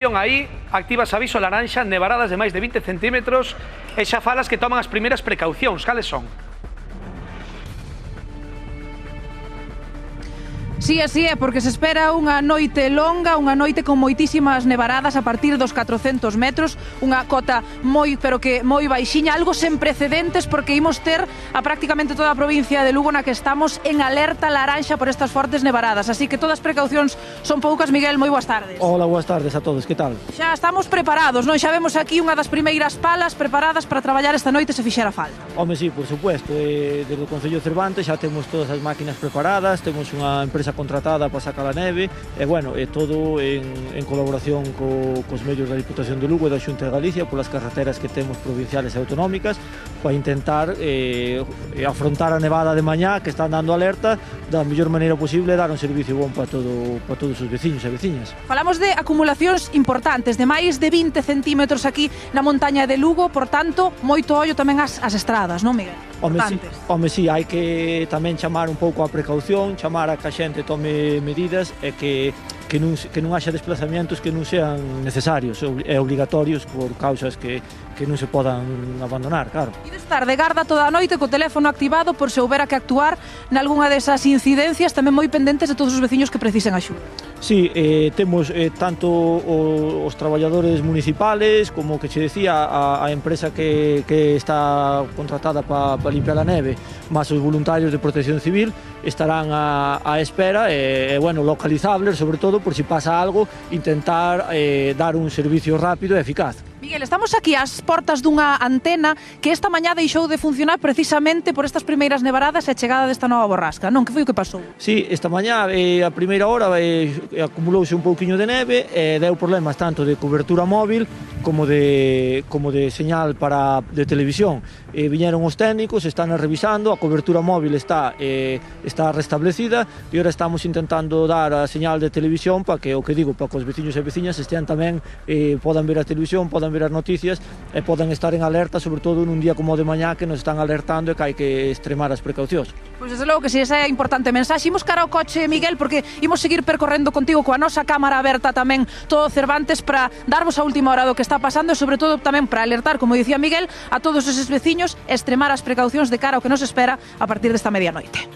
Aí activas aviso laranxa, nevaradas de máis de 20 centímetros e xa falas que toman as primeiras precaucións. Cales son? Si, así é, porque se espera unha noite longa, unha noite con moitísimas nevaradas a partir dos 400 metros, unha cota moi, pero que moi baixiña, algo sen precedentes, porque imos ter a prácticamente toda a provincia de Lugo na que estamos en alerta laranxa por estas fortes nevaradas, así que todas as precaucións son poucas. Miguel, moi boas tardes. Hola, boas tardes a todos, que tal? Xa estamos preparados, non? Xa vemos aquí unha das primeiras palas preparadas para traballar esta noite se fixera falta. Home, sí, por supuesto, desde o Concello de Cervantes xa temos todas as máquinas preparadas, temos unha empresa contratada para sacar a neve e, bueno, é todo en colaboración cos medios da Diputación de Lugo e da Xunta de Galicia polas carreteras que temos provinciales e autonómicas para intentar afrontar a nevada de mañá que están dando alerta da mellor maneira posible e dar un servicio bon para todos os veciños e veciñas. Falamos de acumulacións importantes, de máis de 20 centímetros aquí na montaña de Lugo, por tanto, moito ollo tamén ás estradas, non, Miguel? Home, sí, hai que tamén chamar un pouco a precaución, chamar a que a xente tome medidas e que non haxa desplazamientos que non sean necesarios e obligatorios por causas que non se podan abandonar, claro. E de estar de garda toda a noite co teléfono activado por se houbera que actuar nalgúnha desas incidencias, tamén moi pendentes de todos os veciños que precisen axuda. Sí, temos tanto os traballadores municipales como, que che decía, a empresa que está contratada para limpiar a neve, máis os voluntarios de Protección Civil estarán á espera e, bueno, localizables, sobre todo, por si pasa algo, intentar dar un servicio rápido e eficaz. Miguel, estamos aquí ás portas dunha antena que esta mañá deixou de funcionar precisamente por estas primeiras nevaradas e a chegada desta nova borrasca, non? Que foi o que pasou? Sí, esta mañá, a primeira hora, acumulouse un pouquiño de neve e deu problemas tanto de cobertura móvil como de señal de televisión. Viñeron os técnicos, están revisando, a cobertura móvil está restablecida e agora estamos intentando dar a señal de televisión para que, o que digo, para que os veciños e veciñas estean tamén, podan ver a televisión, podan ver as noticias e podan estar en alerta, sobre todo nun día como o de mañá que nos están alertando e que hai que extremar as precaucións. Pois desde logo que si, esa é a importante mensaxe. Imos cara ao coche, Miguel, porque imos seguir percorrendo contigo coa nosa cámara aberta tamén todo Cervantes para darvos a última hora do que está pasando e sobre todo tamén para alertar, como dicía Miguel, a todos eses veciños e extremar as precaucións de cara ao que nos espera a partir desta medianoite.